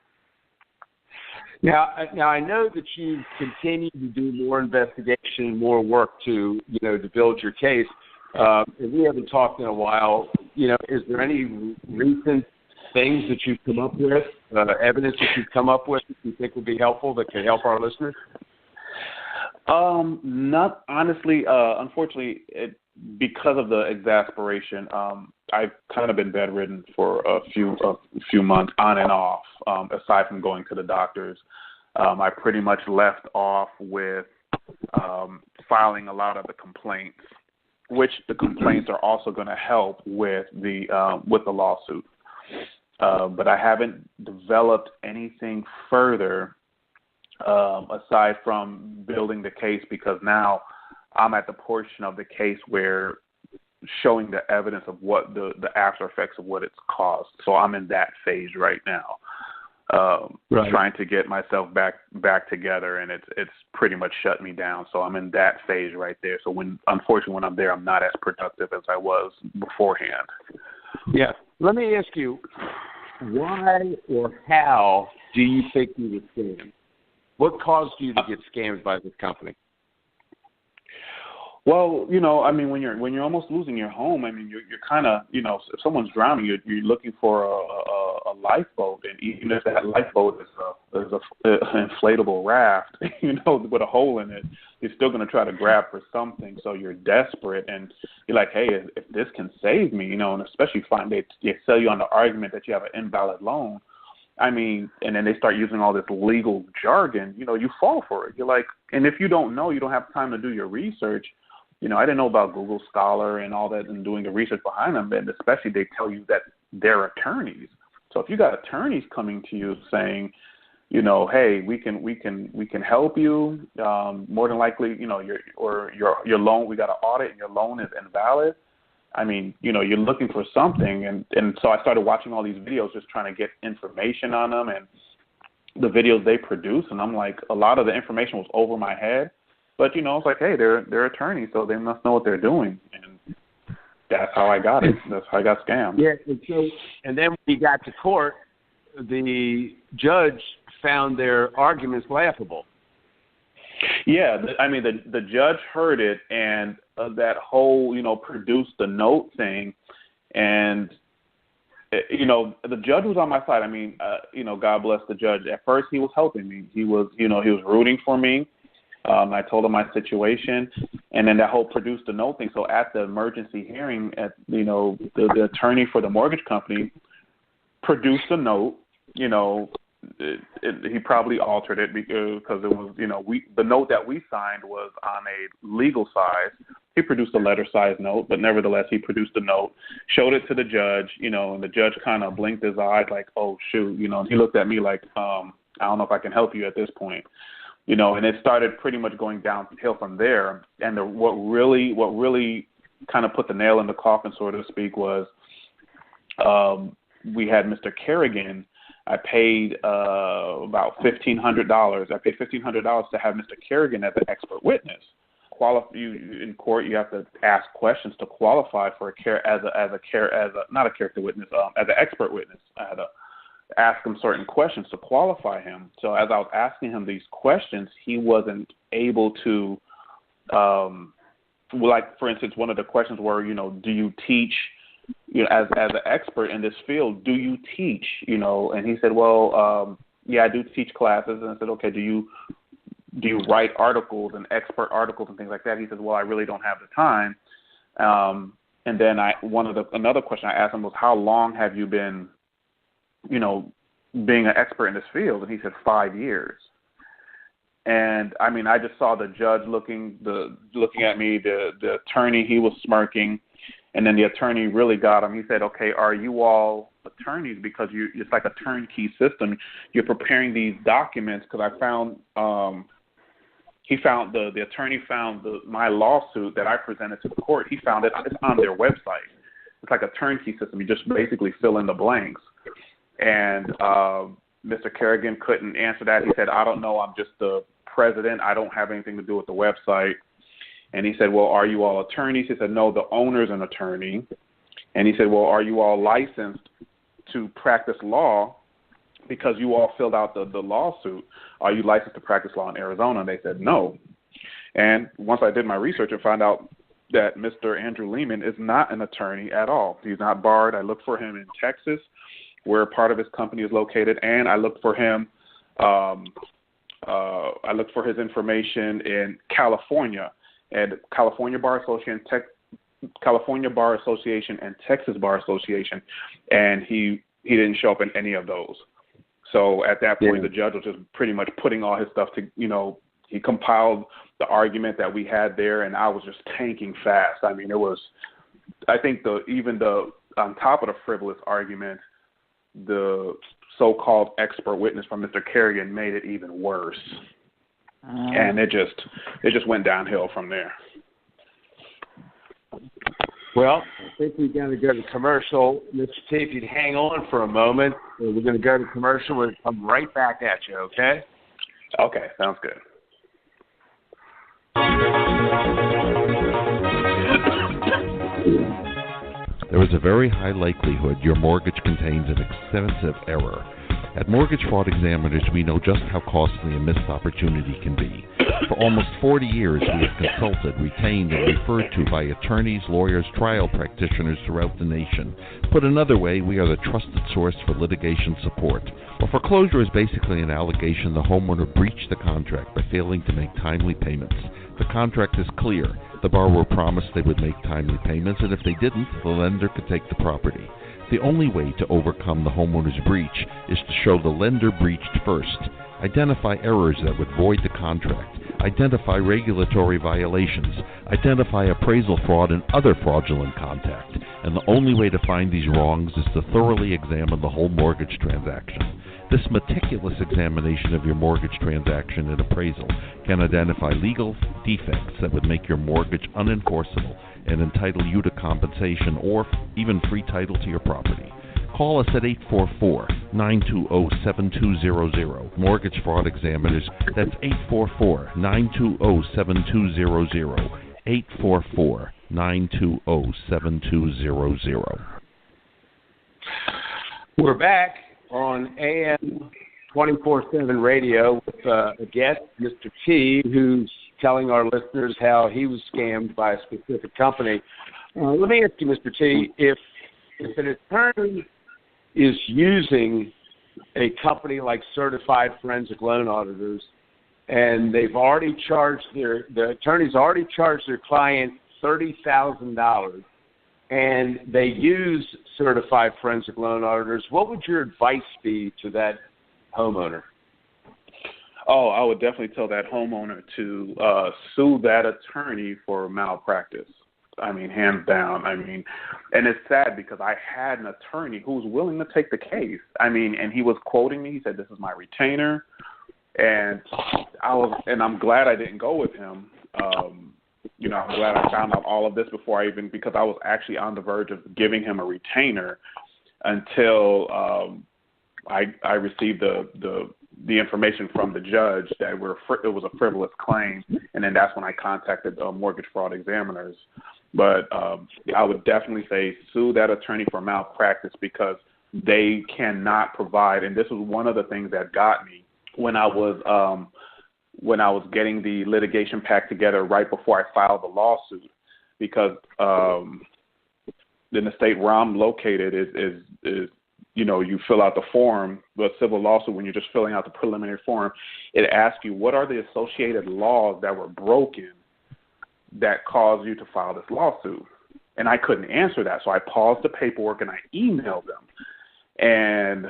Now I know that you continue to do more investigation, more work to build your case. And we haven't talked in a while. Is there any recent things that you've come up with, evidence that you've come up with that you think would be helpful, that could help our listeners? Not honestly. Unfortunately, because of the exasperation, I've kind of been bedridden for a few months on and off. Aside from going to the doctors, I pretty much left off with filing a lot of the complaints, which the complaints are also going to help with the lawsuit. but I haven't developed anything further aside from building the case, because now I'm at the portion of the case where showing the evidence of what the after effects of what it's caused. So I'm in that phase right now, trying to get myself back together, and it's pretty much shut me down. So I'm in that phase right there. So unfortunately when I'm there, I'm not as productive as I was beforehand. Yeah. Let me ask you, why or how do you think you were scammed? What caused you to get scammed by this company? Well, I mean, when you're almost losing your home, I mean, you're kind of, if someone's drowning, you're looking for a lifeboat, and even if that lifeboat is an inflatable raft, with a hole in it, you're still going to try to grab for something. So you're desperate, and you're like, hey, if this can save me, and especially they sell you on the argument that you have an invalid loan. I mean, and then they start using all this legal jargon, you fall for it. You're like, and if you don't know, you don't have time to do your research. I didn't know about Google Scholar and all that and doing the research behind them, and especially they tell you that they're attorneys. So if you got attorneys coming to you saying, hey, we can help you, more than likely, your loan, we got an audit and your loan is invalid. I mean, you're looking for something, and so I started watching all these videos just trying to get information on them and the videos they produce, and I'm like, a lot of the information was over my head. But, it's like, hey, they're attorneys, so they must know what they're doing. And that's how I got it. That's how I got scammed. Yeah, and then when you got to court, the judge found their arguments laughable. Yeah, I mean, the judge heard it, and that whole, produced the note thing. And, the judge was on my side. I mean, God bless the judge. At first, he was helping me. He was rooting for me. I told him my situation, and then that whole produced a note thing. So at the emergency hearing, the attorney for the mortgage company produced a note. He probably altered it because it was, the note that we signed was on a legal size. He produced a letter size note, but nevertheless, he produced a note, showed it to the judge, and the judge kind of blinked his eyes like, oh, shoot, and he looked at me like, I don't know if I can help you at this point. And it started pretty much going downhill from there. And what really kind of put the nail in the coffin, so to speak, was we had Mr. Kerrigan. I paid about $1,500. I paid $1,500 to have Mr. Kerrigan as an expert witness. In court, you have to ask questions to qualify for as an expert witness. I had to ask him certain questions to qualify him. So as I was asking him these questions, he wasn't able to, like, for instance, one of the questions were, do you teach, as an expert in this field, do you teach, and he said, well, yeah, I do teach classes. And I said, okay, do you write articles and expert articles and things like that? He said, well, I really don't have the time. And then another question I asked him was, how long have you been, being an expert in this field? And he said 5 years. And I mean, I just saw the judge looking at me, the attorney, he was smirking, and then the attorney really got him. He said, okay, are you all attorneys? Because it's like a turnkey system. You're preparing these documents, because I found, the attorney found my lawsuit that I presented to the court. He found it. It's on their website. It's like a turnkey system. You just basically fill in the blanks. And Mr. Kerrigan couldn't answer that. He said, I don't know. I'm just the president. I don't have anything to do with the website. And he said, well, are you all attorneys? He said, no, the owner's an attorney. And he said, well, are you all licensed to practice law? Because you all filled out the lawsuit. Are you licensed to practice law in Arizona? And they said, no. And once I did my research and found out that Mr. Andrew Lehman is not an attorney at all. He's not barred. I looked for him in Texas, where part of his company is located, and I looked for him. I looked for his information in California, and California Bar Association, and Texas Bar Association, and he didn't show up in any of those. So at that point, the judge was just pretty much putting all his stuff to, he compiled the argument that we had there, and I was just tanking fast. I mean, it was, I think on top of the frivolous argument, the so-called expert witness from Mr. Kerrigan made it even worse. And it just went downhill from there. Well, I think we've got to go to commercial. Mr. T, if you'd hang on for a moment, we're going to go to commercial. We'll come right back at you, okay? Okay, sounds good. There is a very high likelihood your mortgage contains an extensive error. At Mortgage Fraud Examiners, we know just how costly a missed opportunity can be. For almost 40 years, we have consulted, retained, and referred to by attorneys, lawyers, trial practitioners throughout the nation. Put another way, we are the trusted source for litigation support. A foreclosure is basically an allegation the homeowner breached the contract by failing to make timely payments. The contract is clear. The borrower promised they would make timely payments, and if they didn't, the lender could take the property. The only way to overcome the homeowner's breach is to show the lender breached first. Identify errors that would void the contract. Identify regulatory violations. Identify appraisal fraud and other fraudulent contact. And the only way to find these wrongs is to thoroughly examine the whole mortgage transaction. This meticulous examination of your mortgage transaction and appraisal can identify legal defects that would make your mortgage unenforceable and entitle you to compensation or even free title to your property. Call us at 844-920-7200. Mortgage Fraud Examiners, that's 844-920-7200. 844-920-7200. We're back on AM 24/7 radio with a guest, Mr. T, who's telling our listeners how he was scammed by a specific company. Let me ask you, Mr. T, if an attorney is using a company like Certified Forensic Loan Auditors, and the attorney's already charged their client $30,000, and they use Certified Forensic Loan Auditors, what would your advice be to that homeowner? Oh, I would definitely tell that homeowner to sue that attorney for malpractice. I mean, hands down. I mean, and it's sad because I had an attorney who was willing to take the case. I mean, and he was quoting me. He said, "This is my retainer," and I'm glad I didn't go with him. I'm glad I found out all of this because I was actually on the verge of giving him a retainer until I received the information from the judge that it was a frivolous claim, and then that's when I contacted Mortgage Fraud Examiners. But I would definitely say sue that attorney for malpractice because they cannot provide, and this was one of the things that got me when I was getting the litigation pack together right before I filed the lawsuit, because in the state where I'm located is you fill out the form, the civil lawsuit, when you're just filling out the preliminary form, it asks you what are the associated laws that were broken that caused you to file this lawsuit. And I couldn't answer that, so I paused the paperwork and I emailed them. And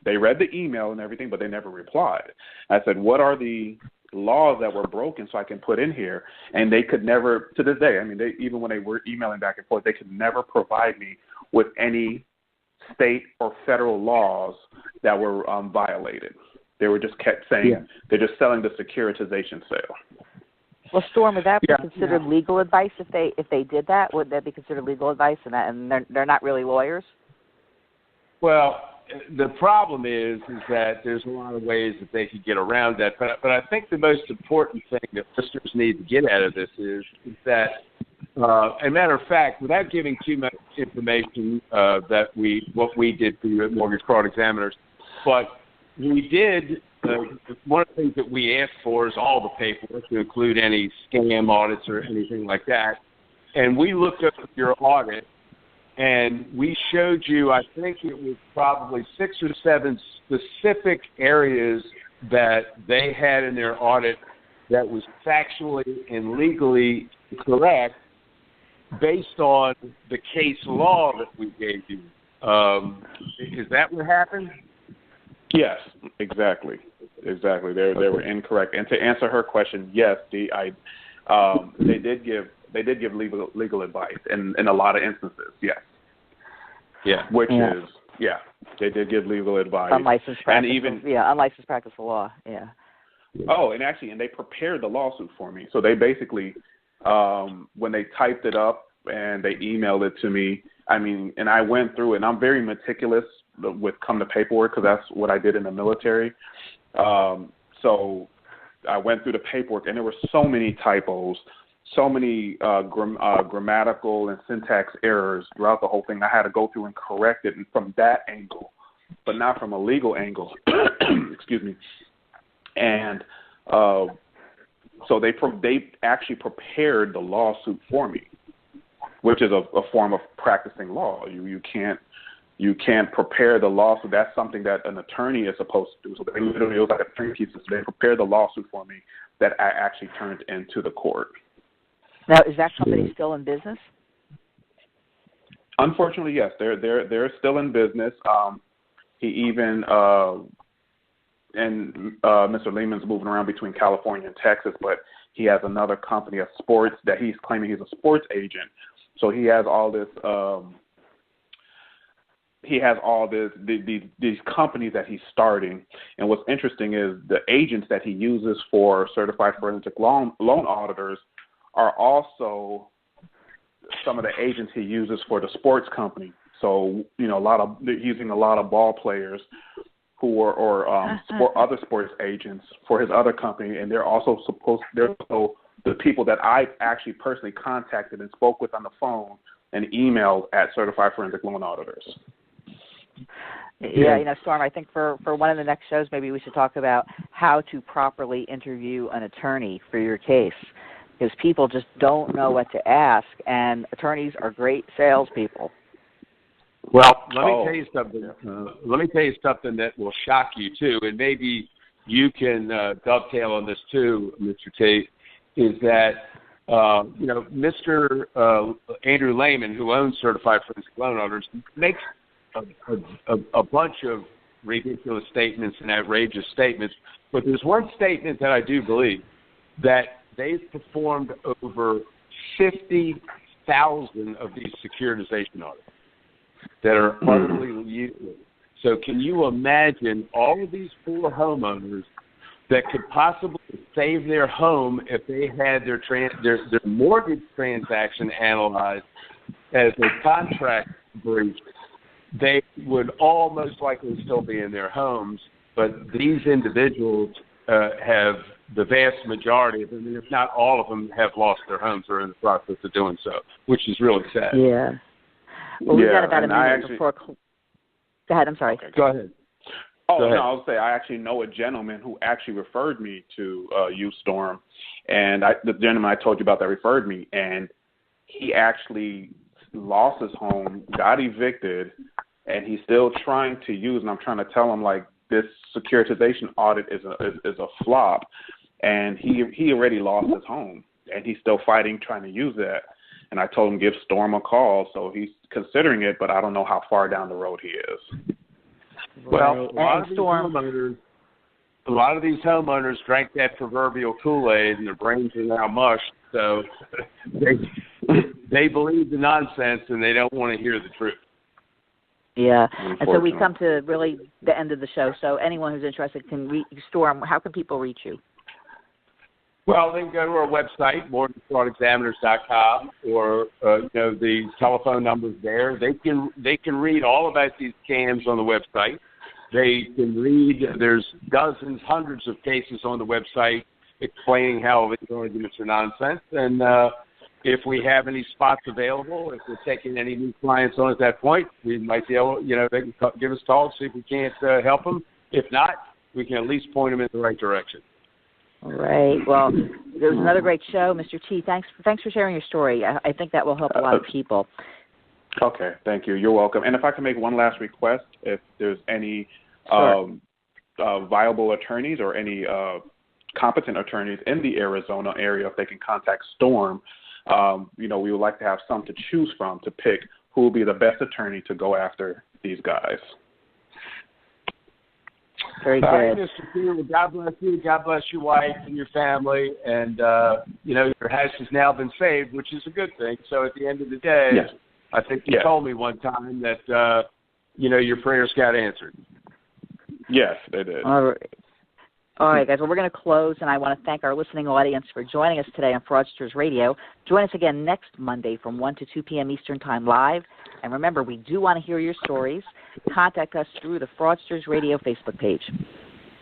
they read the email and everything, but they never replied. I said, what are the laws that were broken so I can put in here? And they could never, to this day, even when they were emailing back and forth, they could never provide me with any state or federal laws that were violated. They were just kept saying they're just selling the securitization sale. Well, Storm, would that be considered legal advice if they did that? Would that be considered legal advice, and they're not really lawyers? Well, the problem is that there's a lot of ways that they could get around that. But I think the most important thing that listeners need to get out of this is that, as a matter of fact, without giving too much information, what we did for you at Mortgage Fraud Examiners, but we did. One of the things that we asked for is all the paperwork to include any scam audits or anything like that. And we looked up your audit, and we showed you, I think it was probably 6 or 7 specific areas that they had in their audit that was factually and legally correct based on the case law that we gave you. Is that what happened? Yes, exactly. They were incorrect. And to answer her question, yes, they did give legal advice in a lot of instances. Yes. Yeah. Which is Yeah, they did give legal advice. Unlicensed practice. And even unlicensed practice of law. Yeah. Oh, and they prepared the lawsuit for me. So they basically, when they typed it up and they emailed it to me, and I went through it, and I'm very meticulous with the paperwork because that's what I did in the military. So I went through the paperwork, and there were so many typos, so many grammatical and syntax errors throughout the whole thing. I had to go through and correct it from that angle, but not from a legal angle. Excuse me. And so they actually prepared the lawsuit for me, which is a form of practicing law. You can't prepare the lawsuit. That's something that an attorney is supposed to do. So they literally, it was like a turnkey system. They prepared the lawsuit for me that I actually turned into the court. Now, is that company still in business? Unfortunately, yes, they're still in business. He even and Mr. Lehman's moving around between California and Texas, but he has another company of sports that he's claiming he's a sports agent. So he has all this. These companies that he's starting, and what's interesting is the agents that he uses for certified forensic loan auditors are also some of the agents he uses for the sports company. So using a lot of ball players who are other sports agents for his other company, and they're also the people that I actually personally contacted and spoke with on the phone and emailed at certified forensic loan auditors. Yeah, Storm, I think for one of the next shows, maybe we should talk about how to properly interview an attorney for your case, because people just don't know what to ask, and attorneys are great salespeople. Well, let me tell you something. Let me tell you something that will shock you too, and maybe you can dovetail on this too, Mr. Tate. Is that Mr. Andrew Lehman, who owns Certified Forensic Loan Auditors, makes a bunch of ridiculous statements and outrageous statements, but there's one statement that I do believe, that they've performed over 50,000 of these securitization audits that are utterly useless. So can you imagine all of these poor homeowners that could possibly save their home if they had their mortgage transaction analyzed as a contract breach? They would all most likely still be in their homes, but these individuals have, the vast majority of them, if not all of them, have lost their homes or are in the process of doing so, which is really sad. Yeah. Well, we've got about a minute before. Go ahead. I'm sorry. Okay. Go ahead. Oh, no, I was saying I actually know a gentleman who actually referred me to U-Storm, and the gentleman I told you about that referred me, and he actually lost his home, got evicted, and he's still trying to use, and I'm trying to tell him, like, this securitization audit is a flop, and he already lost his home, and he's still fighting, trying to use that. And I told him give Storm a call, so he's considering it, but I don't know how far down the road he is. Well, a lot of these homeowners drank that proverbial Kool-Aid, and their brains are now mush, so they believe the nonsense, and they don't want to hear the truth. Yeah, and so we come to really the end of the show. So anyone who's interested can reach Storm. How can people reach you? Well, they can go to our website, morganfraudexaminers.com, or the telephone number's there. They can read all about these scams on the website. They can read. There's dozens, hundreds of cases on the website explaining how these arguments are nonsense. And if we have any spots available, if we're taking any new clients on at that point, we might be able, they can give us a call, see if we can't help them. If not, we can at least point them in the right direction. All right. Well, it was another great show, Mr. T. Thanks for sharing your story. I think that will help a lot of people. Okay. Thank you. You're welcome. And if I can make one last request, if there's any viable attorneys or any competent attorneys in the Arizona area, if they can contact Storm, we would like to have some to choose from to pick who will be the best attorney to go after these guys. Very good. All right, Mr. Peter, well, God bless you. God bless your wife and your family. And, your house has now been saved, which is a good thing. So at the end of the day, yes. I think you told me one time that your prayers got answered. Yes, they did. All right, guys. Well, we're going to close, and I want to thank our listening audience for joining us today on Fraudsters Radio. Join us again next Monday from 1 to 2 p.m. Eastern Time live. And remember, we do want to hear your stories. Contact us through the Fraudsters Radio Facebook page.